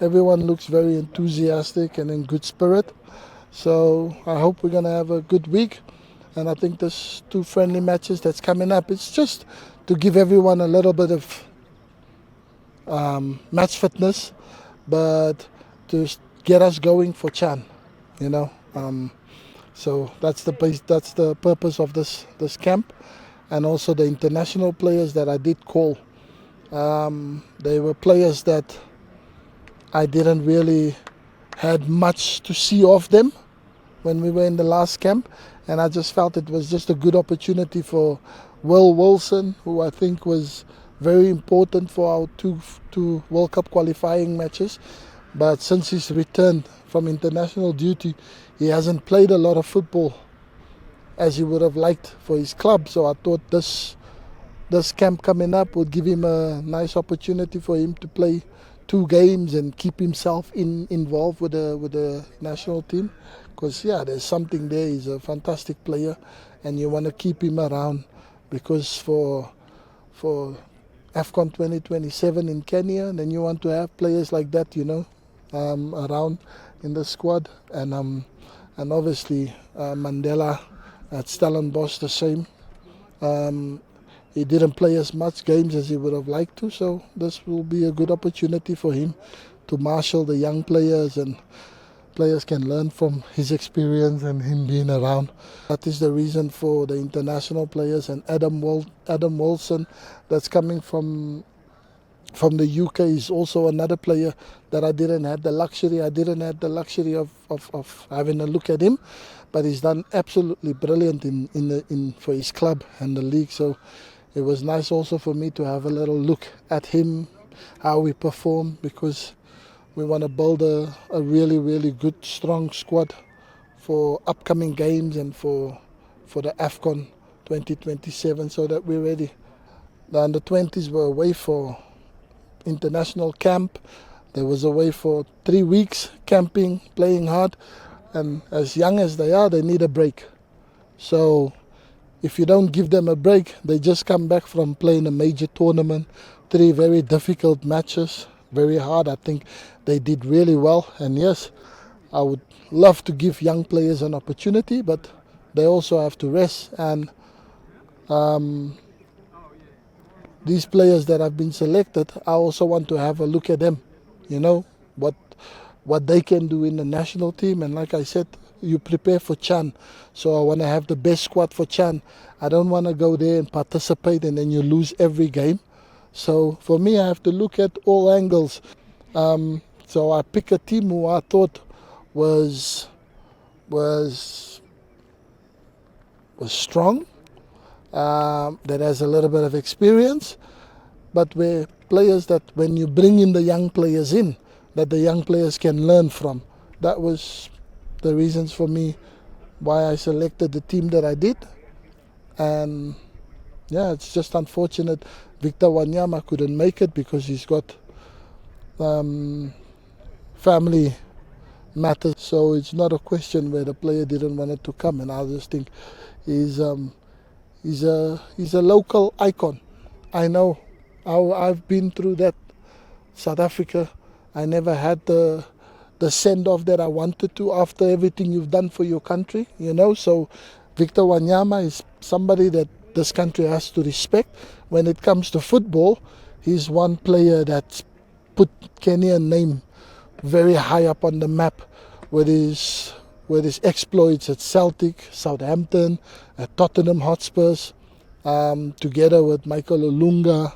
Everyone looks very enthusiastic and in good spirit. So I hope we're going to have a good week. And I think there's 2 friendly matches that's coming up. It's just to give everyone a little bit of match fitness, but to get us going for Chan, you know. So that's the purpose of this camp, and also the international players that I did call. They were players that I didn't really had much to see of them when we were in the last camp, and I just felt it was just a good opportunity for Will Wilson, who I think was very important for our two World Cup qualifying matches. But since he's returned from international duty, he hasn't played a lot of football as he would have liked for his club. So I thought this camp coming up would give him a nice opportunity for him to play 2 games and keep himself involved with the national team. Because there's something there. He's a fantastic player, and you want to keep him around, because for AFCON 2027 in Kenya, then you want to have players like that, around in the squad. And obviously Mandela at Stellenbosch the same. He didn't play as much games as he would have liked to, so this will be a good opportunity for him to marshal the young players, and players can learn from his experience and him being around. That is the reason for the international players, and Adam Wilson that's coming from the UK is also another player that I didn't have the luxury of having a look at him, but he's done absolutely brilliant in for his club and the league. So it was nice also for me to have a little look at him, how we perform, because we want to build a really, really good, strong squad for upcoming games and for the AFCON 2027, so that we're ready. The under-20s were away for international camp. They was away for 3 weeks camping, playing hard, and as young as they are, they need a break. So if you don't give them a break, they just come back from playing a major tournament, 3 very difficult matches, very hard. I think they did really well, and yes, I would love to give young players an opportunity, but they also have to rest. And these players that have been selected, I also want to have a look at them, what they can do in the national team. And like I said, you prepare for Chan, so I want to have the best squad for Chan. I don't want to go there and participate and then you lose every game. So for me, I have to look at all angles. So I pick a team who I thought was strong, that has a little bit of experience, but where players that when you bring in the young players in, that the young players can learn from. That was the reasons for me why I selected the team that I did. And it's just unfortunate VICTOR WANYAMA couldn't make it because he's got family matters. So it's not a question where the player didn't want it to come. And I just think he's a local icon. I know I've been through that. South Africa, I never had the send-off that I wanted to after everything you've done for your country, So VICTOR WANYAMA is somebody that this country has to respect. When it comes to football, he's one player that's put Kenyan name very high up on the map with his exploits at Celtic, Southampton, at Tottenham Hotspurs, together with Michael Olunga,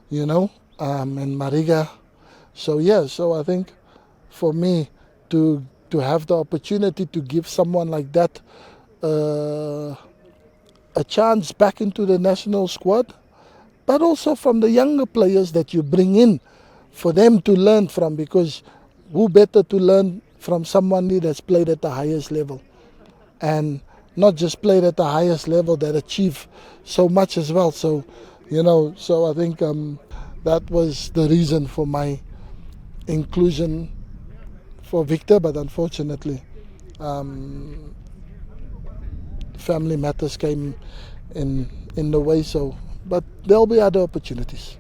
and Mariga. So I think for me to have the opportunity to give someone like that a chance back into the national squad, but also from the younger players that you bring in for them to learn from, because who better to learn from someone that's played at the highest level, and not just played at the highest level, that achieved so much as well. So I think that was the reason for my inclusion for VICTOR, but unfortunately family matters came in the way. But there'll be other opportunities.